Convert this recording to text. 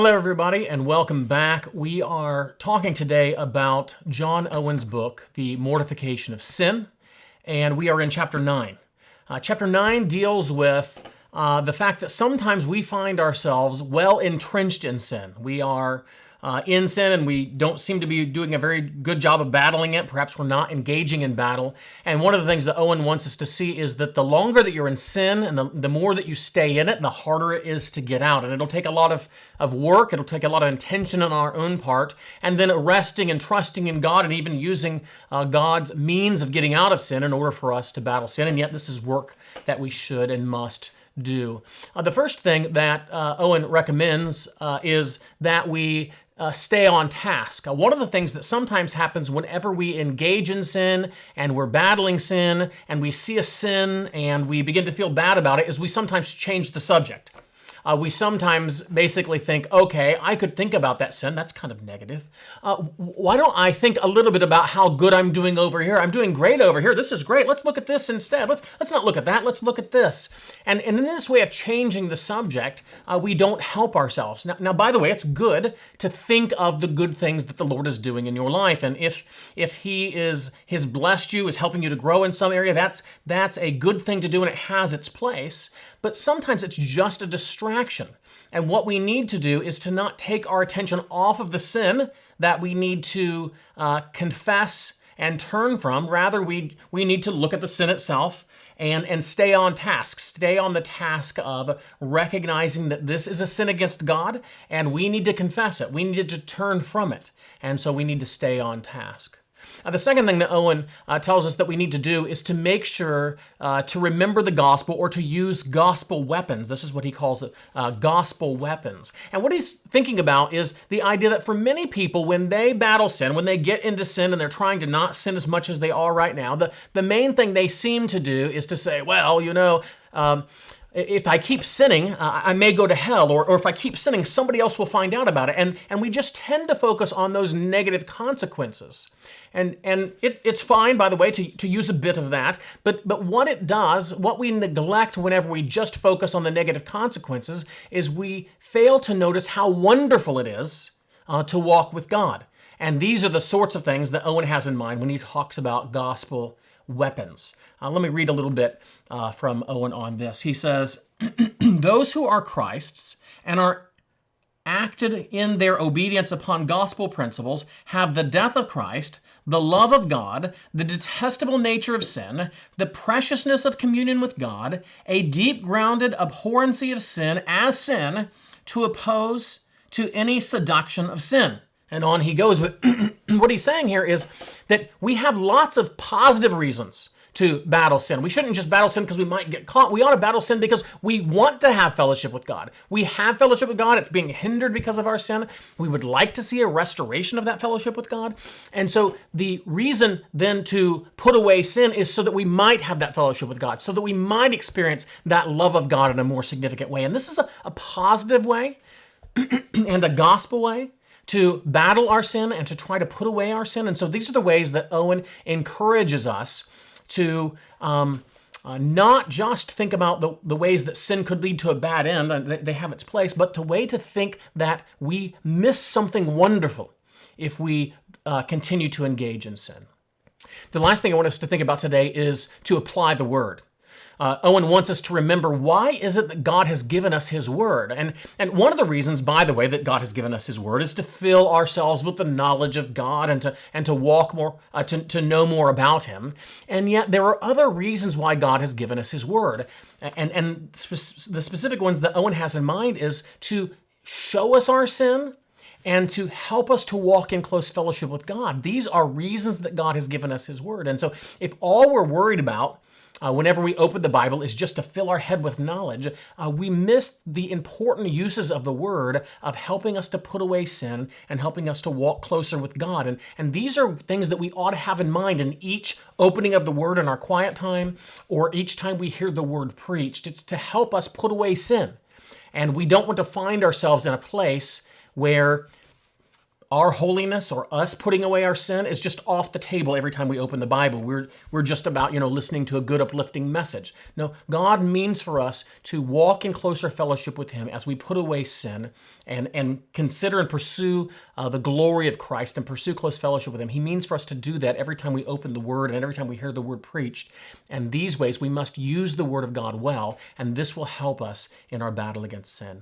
Hello, everybody, and welcome back. We are talking today about John Owen's book, The Mortification of Sin, and we are in chapter 9. Chapter 9 deals with the fact that sometimes we find ourselves well entrenched in sin. We are in sin and we don't seem to be doing a very good job of battling it. Perhaps we're not engaging in battle. And one of the things that Owen wants us to see is that the longer that you're in sin and the more that you stay in it, the harder it is to get out. And it'll take a lot of work. It'll take a lot of intention on our own part. And then resting and trusting in God and even using God's means of getting out of sin in order for us to battle sin. And yet this is work that we should and must do. The first thing that Owen recommends is that we stay on task. One of the things that sometimes happens whenever we engage in sin and we're battling sin and we see a sin and we begin to feel bad about it is we sometimes change the subject. We sometimes basically think, okay, I could think about that sin. That's kind of negative. Why don't I think a little bit about how good I'm doing over here? I'm doing great over here. This is great. Let's look at this instead. Let's not look at that. Let's look at this. And in this way of changing the subject, we don't help ourselves. Now, by the way, it's good to think of the good things that the Lord is doing in your life. And if He has blessed you, is helping you to grow in some area, that's a good thing to do and it has its place. But sometimes it's just a distraction. And what we need to do is to not take our attention off of the sin that we need to confess and turn from. Rather, we need to look at the sin itself and stay on task. Stay on the task of recognizing that this is a sin against God and we need to confess it. We need to turn from it. And so we need to stay on task. The second thing that Owen tells us that we need to do is to make sure to remember the gospel or to use gospel weapons. This is what he calls it, gospel weapons. And what he's thinking about is the idea that for many people, when they battle sin, when they get into sin and they're trying to not sin as much as they are right now, the main thing they seem to do is to say, well, if I keep sinning, I may go to hell, or if I keep sinning, somebody else will find out about it. And we just tend to focus on those negative consequences. And it's fine, by the way, to use a bit of that. But what it does, what we neglect whenever we just focus on the negative consequences, is we fail to notice how wonderful it is to walk with God. And these are the sorts of things that Owen has in mind when he talks about gospel weapons. Let me read a little bit from Owen on this. He says, those who are Christ's and are acted in their obedience upon gospel principles have the death of Christ, the love of God, the detestable nature of sin, the preciousness of communion with God, a deep-grounded abhorrency of sin as sin to oppose to any seduction of sin. And on he goes. But what he's saying here is that we have lots of positive reasons to battle sin. We shouldn't just battle sin because we might get caught. We ought to battle sin because we want to have fellowship with God. We have fellowship with God. It's being hindered because of our sin. We would like to see a restoration of that fellowship with God. And so the reason then to put away sin is so that we might have that fellowship with God, so that we might experience that love of God in a more significant way. And this is a positive way and a gospel way to battle our sin and to try to put away our sin. And so these are the ways that Owen encourages us to not just think about the ways that sin could lead to a bad end, and they have its place, but the way to think that we miss something wonderful if we continue to engage in sin. The last thing I want us to think about today is to apply the word. Owen wants us to remember, why is it that God has given us His Word? And one of the reasons, by the way, that God has given us His Word is to fill ourselves with the knowledge of God and to walk more, to know more about Him. And yet there are other reasons why God has given us His Word. And the specific ones that Owen has in mind is to show us our sin and to help us to walk in close fellowship with God. These are reasons that God has given us His Word. And so if all we're worried about whenever we open the Bible is just to fill our head with knowledge, we miss the important uses of the Word of helping us to put away sin and helping us to walk closer with God. And these are things that we ought to have in mind in each opening of the Word in our quiet time or each time we hear the Word preached. It's to help us put away sin. And we don't want to find ourselves in a place where our holiness or us putting away our sin is just off the table every time we open the Bible. We're just about, listening to a good uplifting message. No, God means for us to walk in closer fellowship with him as we put away sin and consider and pursue the glory of Christ and pursue close fellowship with him. He means for us to do that every time we open the word and every time we hear the word preached. And these ways we must use the word of God well, and this will help us in our battle against sin.